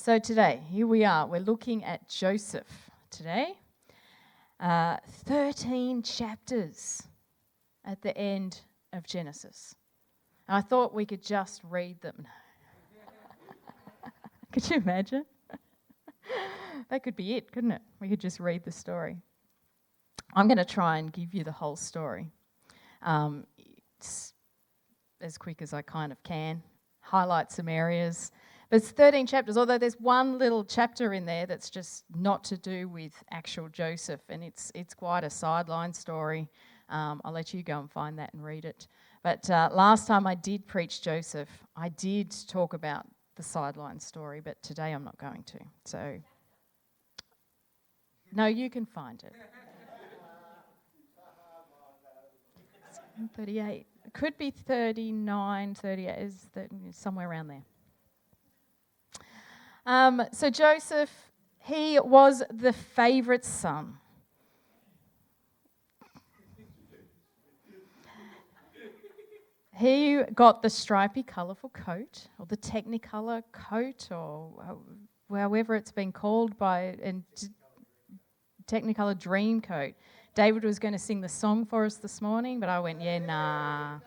So today, here we are. We're looking at Joseph today. 13 chapters at the end of Genesis. And I thought we could just read them. Could you imagine? That could be it, couldn't it? We could just read the story. I'm going to try and give you the whole story. It's as quick as I kind of can. Highlight some areas. But it's 13 chapters, although there's one little chapter in there that's just not to do with actual Joseph, and it's quite a sideline story. I'll let you go and find that and read it. But last time I did preach Joseph, I did talk about the sideline story, but today I'm not going to. So, no, you can find it. 38. It could be 39, 38, is somewhere around there. So Joseph, he was the favourite son. He got the stripy, colourful coat, or the Technicolor coat, or however it's been called by, and Technicolor dream coat. David was going to sing the song for us this morning, but I went, nah.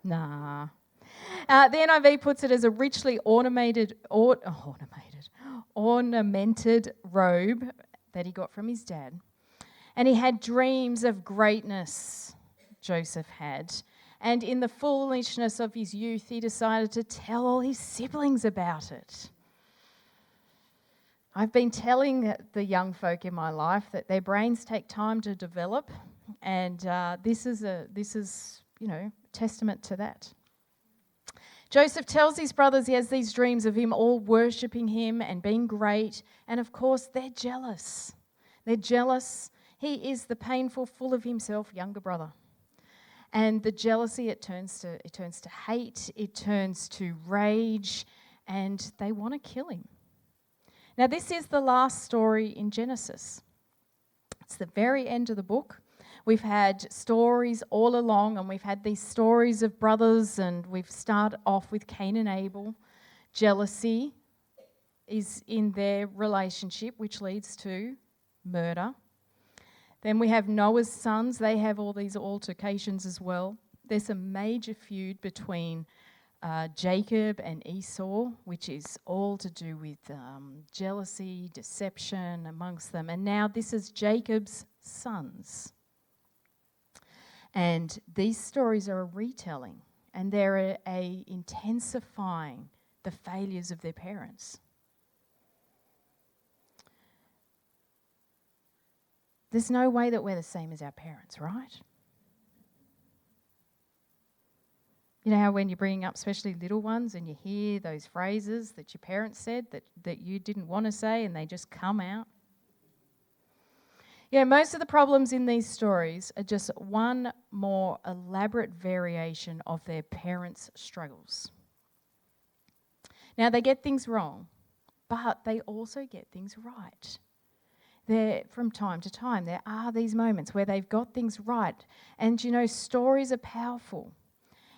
The NIV puts it as a richly ornamented robe that he got from his dad. And he had dreams of greatness, Joseph had. And in the foolishness of his youth, he decided to tell all his siblings about it. I've been telling the young folk in my life that their brains take time to develop, and this is testament to that. Joseph tells his brothers he has these dreams of him all worshipping him and being great, and of course they're jealous. They're jealous. He is the painful, full of himself younger brother. And the jealousy, it turns to hate, it turns to rage, and they want to kill him. Now, this is the last story in Genesis. It's the very end of the book. We've had stories all along, and we've had these stories of brothers, and we've started off with Cain and Abel. Jealousy is in their relationship, which leads to murder. Then we have Noah's sons. They have all these altercations as well. There's a major feud between Jacob and Esau, which is all to do with jealousy, deception amongst them. And now this is Jacob's sons. And these stories are a retelling, and they're intensifying the failures of their parents. There's no way that we're the same as our parents, right? You know how when you're bringing up especially little ones and you hear those phrases that your parents said that you didn't want to say and they just come out? Yeah, most of the problems in these stories are just one more elaborate variation of their parents' struggles. Now, they get things wrong, but they also get things right. From time to time, there are these moments where they've got things right. And, stories are powerful.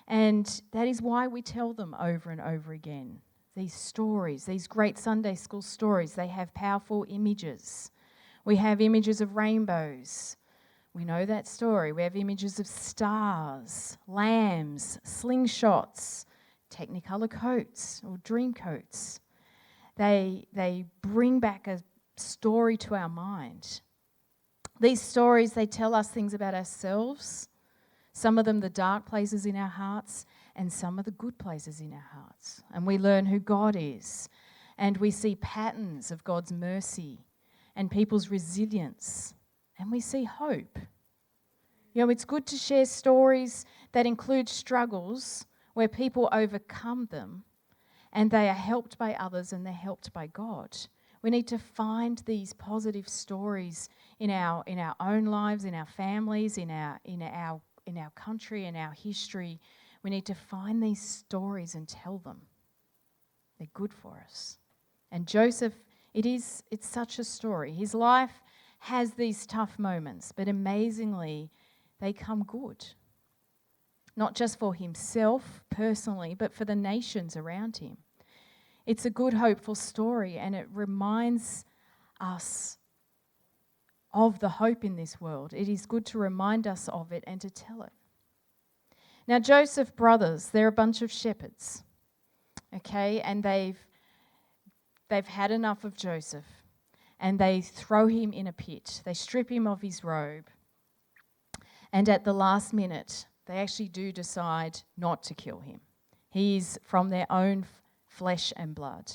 And that is why we tell them over and over again. These stories, these great Sunday school stories, they have powerful images. We have images of rainbows. We know that story. We have images of stars, lambs, slingshots, Technicolor coats or dream coats. They bring back a story to our mind. These stories, they tell us things about ourselves. Some of them the dark places in our hearts, and some of the good places in our hearts. And we learn who God is. And we see patterns of God's mercy and people's resilience. And we see hope. It's good to share stories that include struggles where people overcome them and they are helped by others and they're helped by God. We need to find these positive stories in our own lives, in our families, in our country, in our history. We need to find these stories and tell them. They're good for us. And Joseph, it's such a story. His life has these tough moments, but amazingly, they come good. Not just for himself personally, but for the nations around him. It's a good, hopeful story, and it reminds us of the hope in this world. It is good to remind us of it and to tell it. Now, Joseph's brothers, they're a bunch of shepherds, okay, and they've had enough of Joseph, and they throw him in a pit. They strip him of his robe, and at the last minute, they actually do decide not to kill him. He's from their own flesh and blood.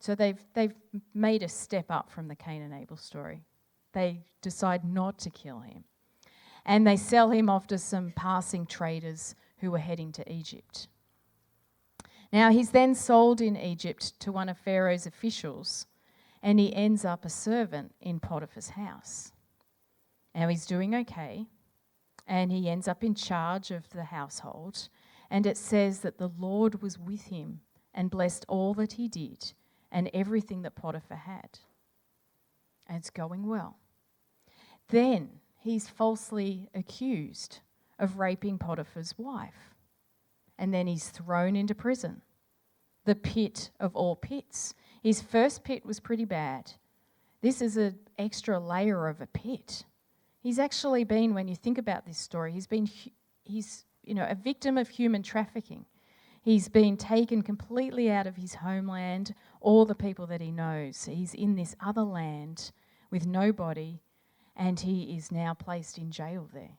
So they've made a step up from the Cain and Abel story. They decide not to kill him. And they sell him off to some passing traders who were heading to Egypt. Now he's then sold in Egypt to one of Pharaoh's officials, and he ends up a servant in Potiphar's house. Now he's doing okay, and he ends up in charge of the household, and it says that the Lord was with him and blessed all that he did and everything that Potiphar had. And it's going well. Then he's falsely accused of raping Potiphar's wife. And then he's thrown into prison, the pit of all pits. His first pit was pretty bad. This is an extra layer of a pit. He's actually been, when you think about this story, he's a victim of human trafficking. He's been taken completely out of his homeland, all the people that he knows. He's in this other land with nobody, and he is now placed in jail there.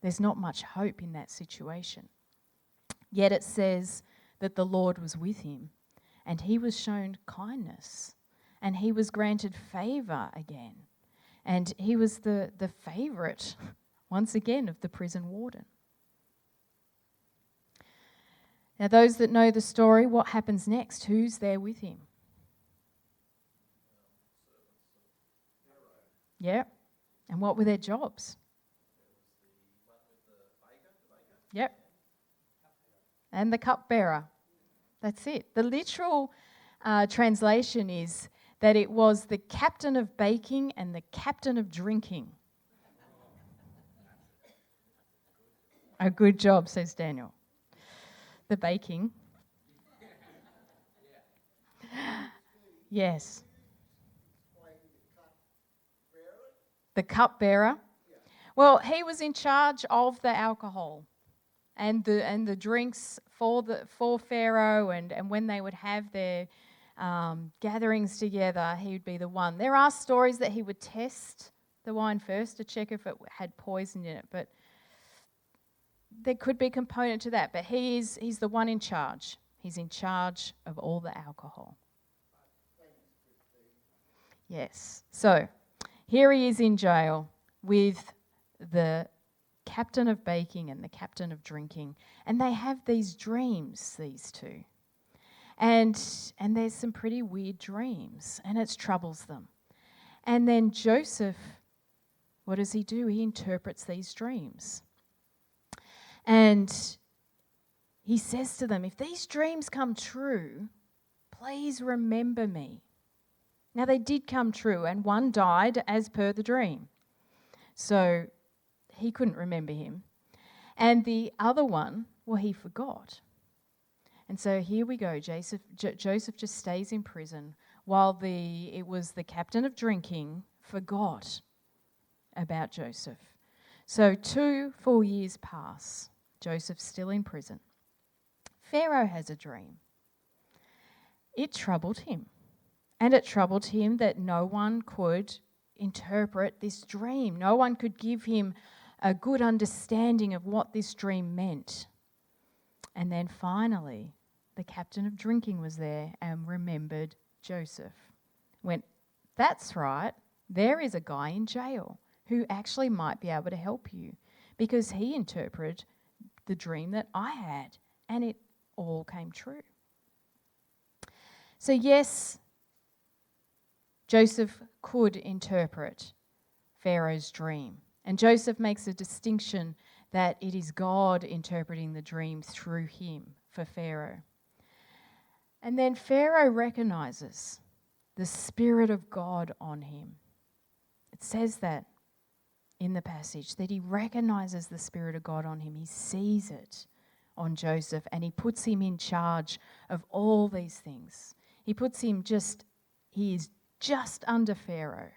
There's not much hope in that situation. Yet it says that the Lord was with him, and he was shown kindness, and he was granted favour again. And he was the favourite, once again, of the prison warden. Now, those that know the story, what happens next? Who's there with him? Yeah. And what were their jobs? Yep. And the cupbearer. That's it. The literal translation is that it was the captain of baking and the captain of drinking. A good job, says Daniel. The baking. Yes. The cupbearer. Well, he was in charge of the alcohol and the drinks for Pharaoh, and when they would have their gatherings together, he would be the one. There are stories that he would test the wine first to check if it had poison in it, but there could be a component to that. But he's the one in charge. He's in charge of all the alcohol. Yes. So here he is in jail with the captain of baking and the captain of drinking, and they have these dreams, these two. And there's some pretty weird dreams, and it troubles them. And then Joseph, what does he do? He interprets these dreams. And he says to them, if these dreams come true, please remember me. Now they did come true, and one died as per the dream. So he couldn't remember him. And the other one, well, he forgot. And so here we go. Joseph just stays in prison while it was the captain of drinking forgot about Joseph. So 2 full years pass. Joseph's still in prison. Pharaoh has a dream. It troubled him. And it troubled him that no one could interpret this dream. No one could give him a good understanding of what this dream meant. And then finally, the captain of drinking was there and remembered Joseph. Went, that's right, there is a guy in jail who actually might be able to help you, because he interpreted the dream that I had, and it all came true. So yes, Joseph could interpret Pharaoh's dream. And Joseph makes a distinction that it is God interpreting the dream through him for Pharaoh. And then Pharaoh recognizes the Spirit of God on him. It says that in the passage, that he recognizes the Spirit of God on him. He sees it on Joseph, and he puts him in charge of all these things. He is just under Pharaoh.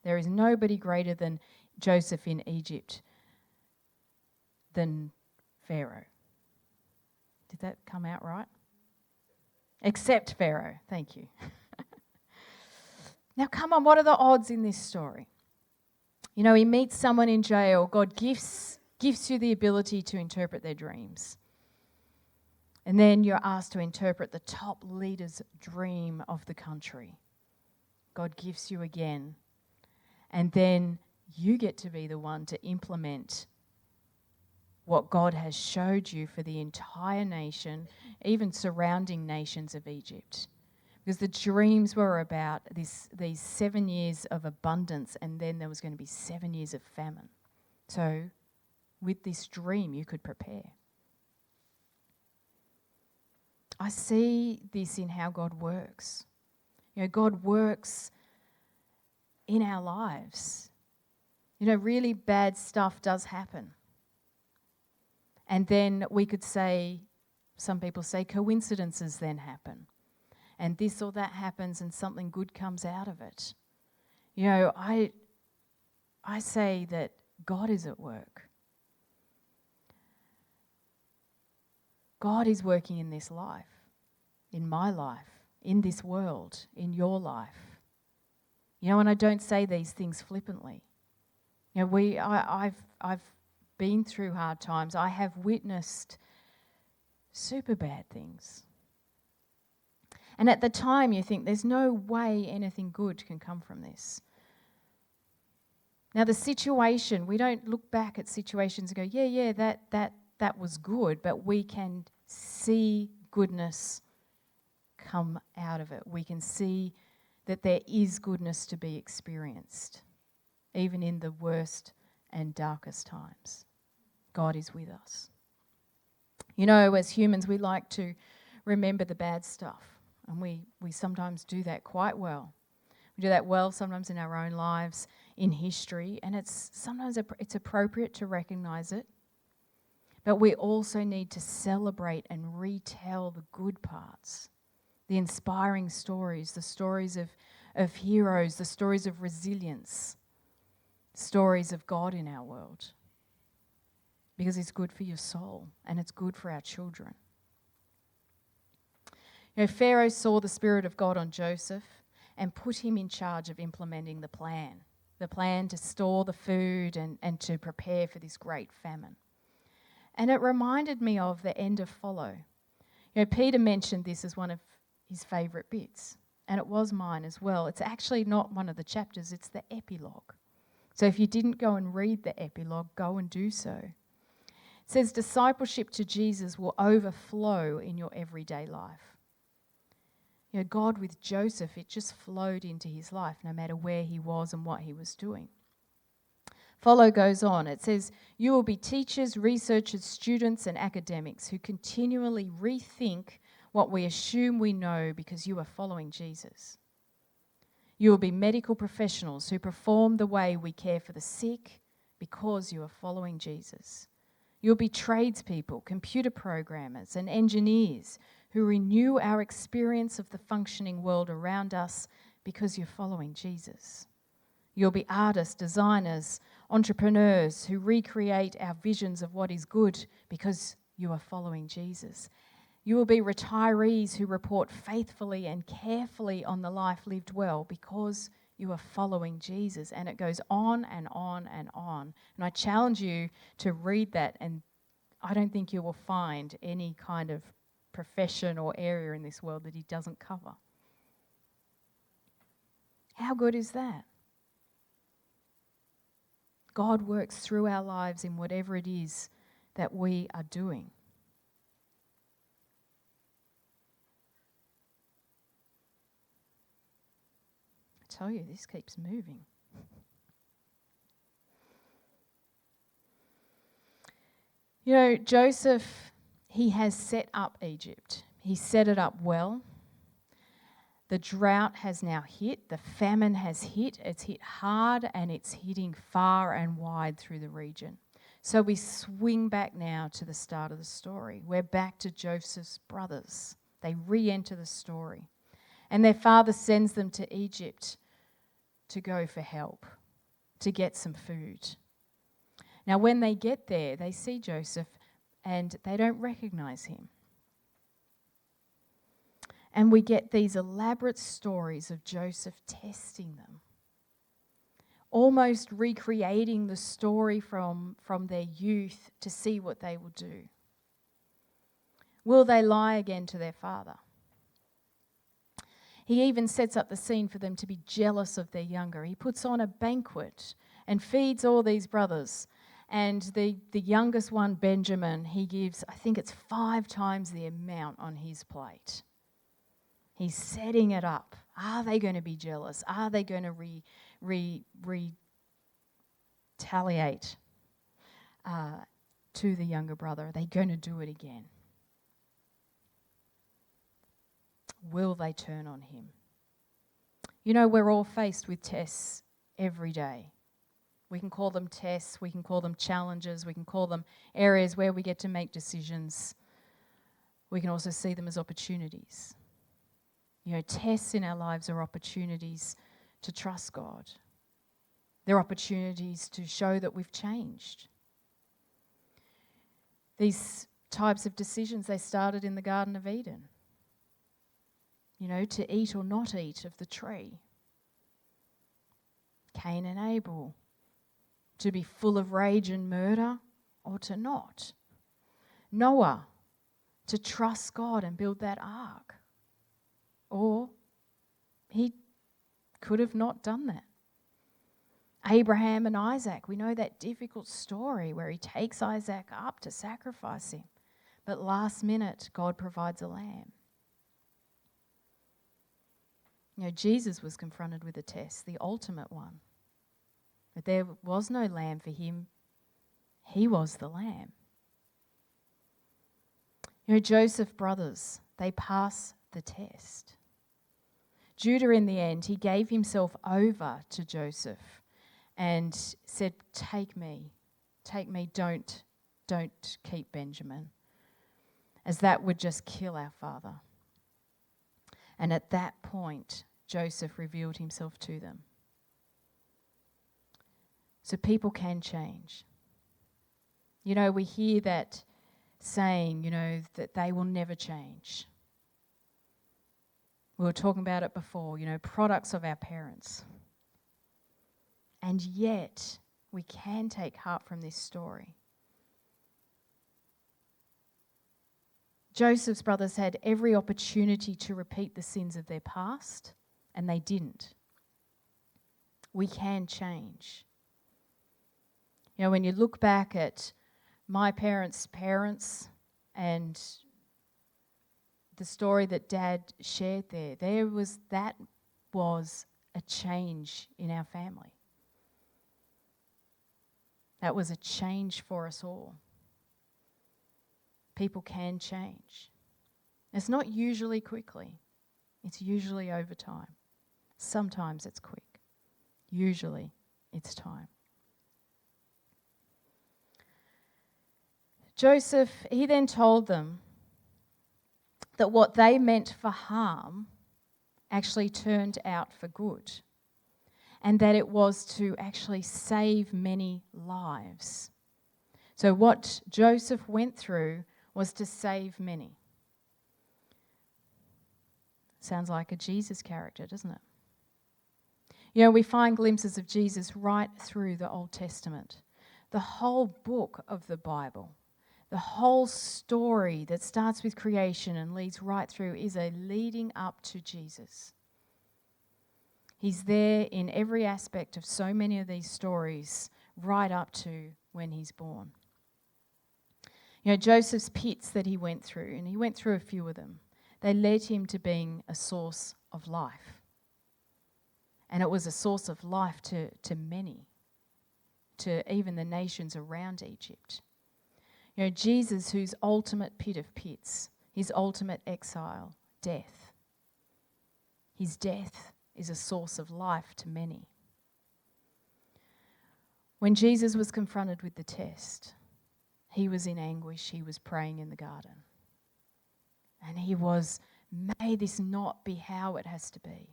There is nobody greater than Joseph in Egypt than Pharaoh. Did that come out right? Except Pharaoh. Thank you. Now, come on, what are the odds in this story? You know, he meets someone in jail. God gives you the ability to interpret their dreams. And then you're asked to interpret the top leader's dream of the country. God gives you again. And then you get to be the one to implement what God has showed you for the entire nation, even surrounding nations of Egypt. Because the dreams were about these 7 years of abundance, and then there was going to be 7 years of famine. So with this dream, you could prepare. I see this in how God works. You know, God works in our lives. You know, really bad stuff does happen. And then we could say, some people say coincidences then happen. And this or that happens and something good comes out of it. You know, I say that God is at work. God is working in this life, in my life, in this world, in your life. You know, and I don't say these things flippantly. You know, I've been through hard times. I have witnessed super bad things. And at the time you think there's no way anything good can come from this. Now the situation, we don't look back at situations and go, yeah, that was good, but we can see goodness come out of it. We can see that there is goodness to be experienced, even in the worst and darkest times. God is with us. You know, as humans, we like to remember the bad stuff. And we sometimes do that quite well. We do that well sometimes in our own lives, in history, and sometimes it's appropriate to recognise it. But we also need to celebrate and retell the good parts, the inspiring stories, the stories of heroes, the stories of resilience, stories of God in our world. Because it's good for your soul and it's good for our children. You know, Pharaoh saw the Spirit of God on Joseph and put him in charge of implementing the plan to store the food and to prepare for this great famine. And it reminded me of the end of Follow. You know, Peter mentioned this as one of his favourite bits, and it was mine as well. It's actually not one of the chapters, it's the epilogue. So if you didn't go and read the epilogue, go and do so. It says discipleship to Jesus will overflow in your everyday life. You know, God with Joseph, it just flowed into his life no matter where he was and what he was doing. Follow goes on. It says, you will be teachers, researchers, students and academics who continually rethink what we assume we know because you are following Jesus. You will be medical professionals who perform the way we care for the sick because you are following Jesus. You'll be tradespeople, computer programmers and engineers who renew our experience of the functioning world around us because you're following Jesus. You'll be artists, designers, entrepreneurs who recreate our visions of what is good because you are following Jesus. You will be retirees who report faithfully and carefully on the life lived well because you are following Jesus. And it goes on and on and on. And I challenge you to read that, and I don't think you will find any kind of profession or area in this world that he doesn't cover. How good is that? God works through our lives in whatever it is that we are doing. I tell you, this keeps moving. You know, Joseph, he has set up Egypt. He set it up well. The drought has now hit. The famine has hit. It's hit hard and it's hitting far and wide through the region. So we swing back now to the start of the story. We're back to Joseph's brothers. They re-enter the story. And their father sends them to Egypt to go for help, to get some food. Now, when they get there, they see Joseph and they don't recognize him. And we get these elaborate stories of Joseph testing them, almost recreating the story from their youth to see what they will do. Will they lie again to their father? He even sets up the scene for them to be jealous of their younger. He puts on a banquet and feeds all these brothers. And the youngest one, Benjamin, he gives, I think it's 5 times the amount on his plate. He's setting it up. Are they going to be jealous? Are they going to retaliate to the younger brother? Are they going to do it again? Will they turn on him? You know, we're all faced with tests every day. We can call them tests, we can call them challenges, we can call them areas where we get to make decisions. We can also see them as opportunities. You know, tests in our lives are opportunities to trust God. They're opportunities to show that we've changed. These types of decisions, they started in the Garden of Eden. You know, to eat or not eat of the tree. Cain and Abel. To be full of rage and murder or to not. Noah, to trust God and build that ark. Or he could have not done that. Abraham and Isaac, we know that difficult story where he takes Isaac up to sacrifice him. But last minute, God provides a lamb. You know, Jesus was confronted with a test, the ultimate one. But there was no lamb for him. He was the lamb. You know, Joseph's brothers, they pass the test. Judah, in the end, he gave himself over to Joseph and said, take me, don't keep Benjamin, as that would just kill our father. And at that point, Joseph revealed himself to them. So people can change. You know, we hear that saying, you know, that they will never change. We were talking about it before, you know, products of our parents. And yet, we can take heart from this story. Joseph's brothers had every opportunity to repeat the sins of their past, and they didn't. We can change. You know, when you look back at my parents' parents and the story that Dad shared that was a change in our family. That was a change for us all. People can change. It's not usually quickly. It's usually over time. Sometimes it's quick. Usually it's time. Joseph, he then told them that what they meant for harm actually turned out for good, and that it was to actually save many lives. So what Joseph went through was to save many. Sounds like a Jesus character, doesn't it? You know, we find glimpses of Jesus right through the Old Testament. The whole book of the Bible, the whole story that starts with creation and leads right through is a leading up to Jesus. He's there in every aspect of so many of these stories right up to when he's born. You know, Joseph's pits that he went through, and he went through a few of them, they led him to being a source of life. And it was a source of life to many, to even the nations around Egypt. You know, Jesus, whose ultimate pit of pits, his ultimate exile, death. His death is a source of life to many. When Jesus was confronted with the test, he was in anguish. He was praying in the garden. And he was, may this not be how it has to be.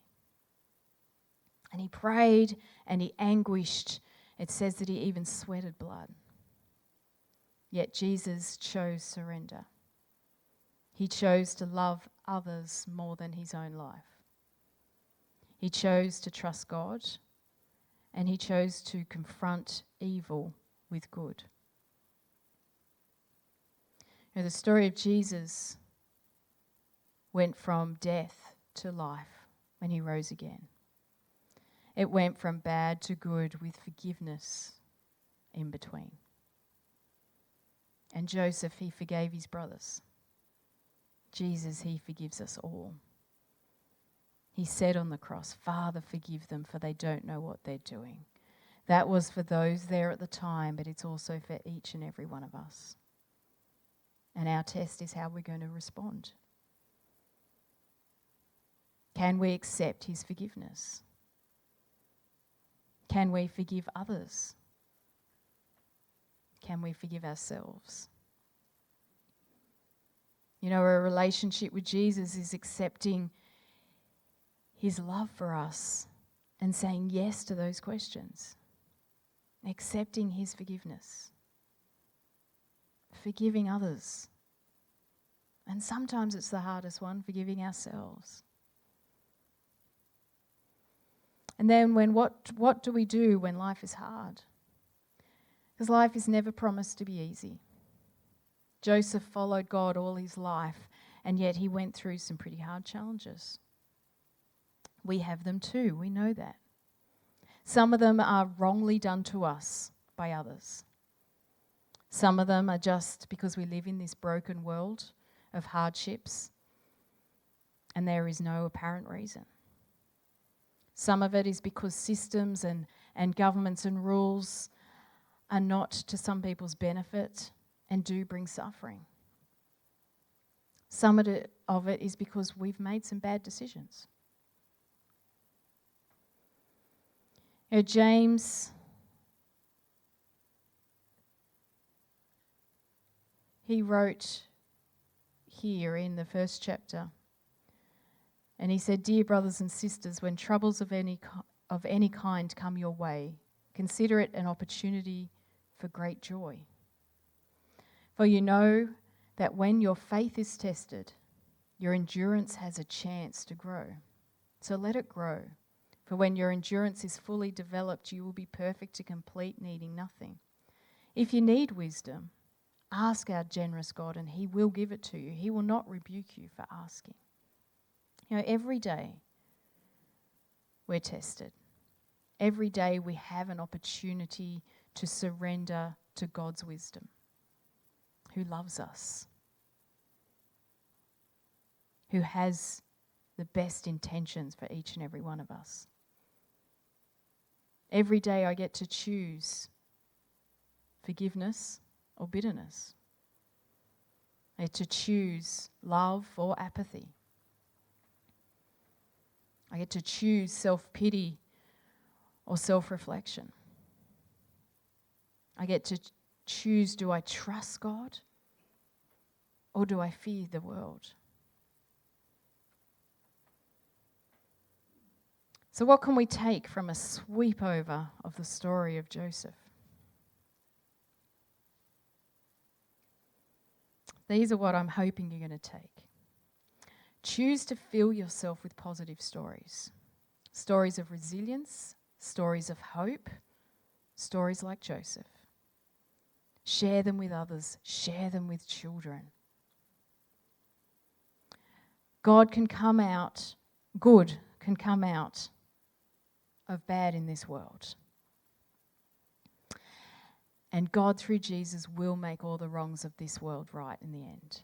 And he prayed and he anguished. It says that he even sweated blood. Yet Jesus chose surrender. He chose to love others more than his own life. He chose to trust God, and he chose to confront evil with good. Now, the story of Jesus went from death to life when he rose again. It went from bad to good with forgiveness in between. And Joseph, he forgave his brothers. Jesus, he forgives us all. He said on the cross, Father, forgive them, for they don't know what they're doing. That was for those there at the time, but it's also for each and every one of us. And our test is how we're going to respond. Can we accept his forgiveness? Can we forgive others? Can we forgive ourselves? You know, a relationship with Jesus is accepting his love for us and saying yes to those questions. Accepting his forgiveness. Forgiving others. And sometimes it's the hardest one, forgiving ourselves. And then what do we do when life is hard? Because life is never promised to be easy. Joseph followed God all his life, and yet he went through some pretty hard challenges. We have them too, we know that. Some of them are wrongly done to us by others. Some of them are just because we live in this broken world of hardships, and there is no apparent reason. Some of it is because systems and governments and rules are not to some people's benefit and do bring suffering. Some of it is because we've made some bad decisions. You know, James, he wrote here in the first chapter, and he said, Dear brothers and sisters, when troubles of any kind come your way, consider it an opportunity for great joy. For you know that when your faith is tested, your endurance has a chance to grow. So let it grow. For when your endurance is fully developed, you will be perfect and complete, needing nothing. If you need wisdom, ask our generous God, and he will give it to you. He will not rebuke you for asking. You know, every day we're tested. Every day we have an opportunity to surrender to God's wisdom, who loves us, who has the best intentions for each and every one of us. Every day I get to choose forgiveness or bitterness. I get to choose love or apathy. I get to choose self-pity or self-reflection. I get to choose, do I trust God or do I fear the world? So what can we take from a sweep over of the story of Joseph? These are what I'm hoping you're going to take. Choose to fill yourself with positive stories. Stories of resilience, stories of hope, stories like Joseph. Share them with others. Share them with children. Good can come out of bad in this world. And God, through Jesus, will make all the wrongs of this world right in the end.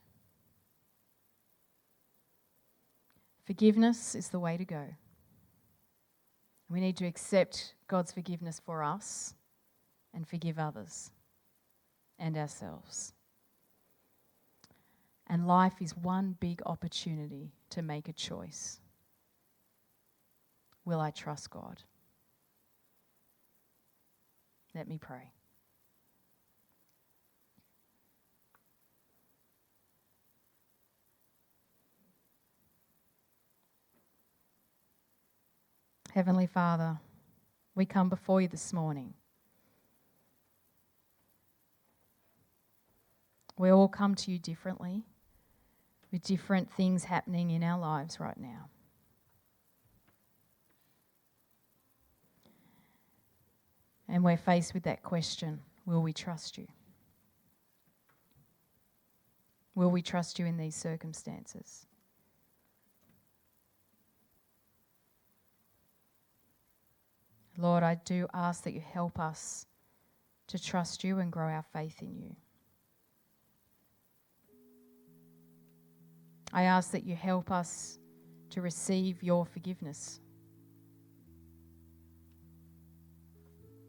Forgiveness is the way to go. We need to accept God's forgiveness for us and forgive others and ourselves. And life is one big opportunity to make a choice. Will I trust God? Let me pray. Heavenly Father, we come before you this morning. We all come to you differently, with different things happening in our lives right now. And we're faced with that question, will we trust you? Will we trust you in these circumstances? Lord, I do ask that you help us to trust you and grow our faith in you. I ask that you help us to receive your forgiveness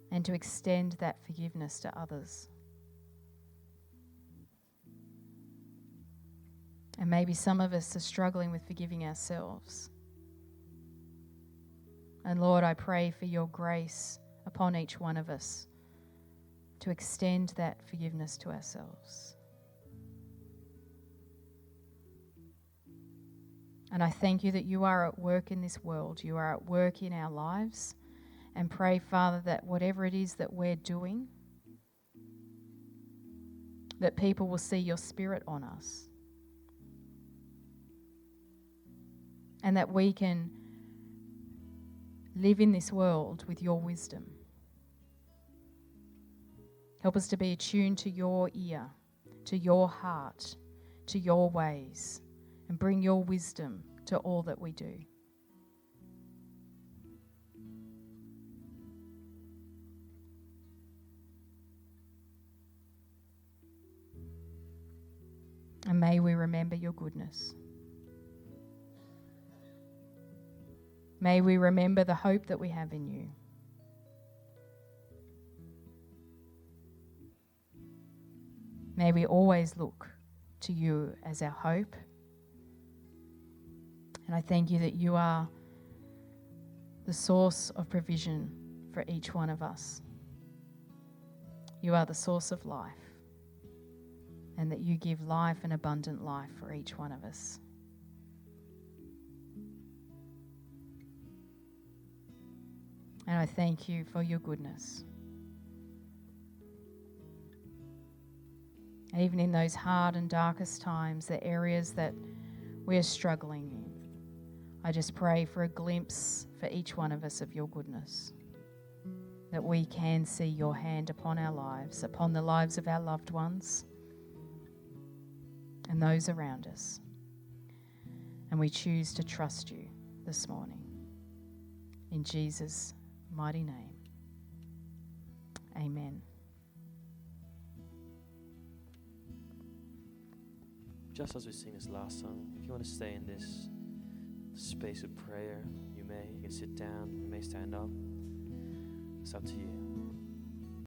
and to extend that forgiveness to others. And maybe some of us are struggling with forgiving ourselves. And Lord, I pray for your grace upon each one of us to extend that forgiveness to ourselves. And I thank you that you are at work in this world. You are at work in our lives. And pray, Father, that whatever it is that we're doing, that people will see your Spirit on us. And that we can live in this world with your wisdom. Help us to be attuned to your ear, to your heart, to your ways, and bring your wisdom to all that we do. And may we remember your goodness. May we remember the hope that we have in you. May we always look to you as our hope. And I thank you that you are the source of provision for each one of us. You are the source of life, and that you give life and abundant life for each one of us. And I thank you for your goodness. Even in those hard and darkest times, the areas that we're struggling in, I just pray for a glimpse for each one of us of your goodness, that we can see your hand upon our lives, upon the lives of our loved ones and those around us. And we choose to trust you this morning. In Jesus' mighty name. Amen. Just as we sing this last song, if you want to stay in this space of prayer, you may. You can sit down, you may stand up. It's up to you.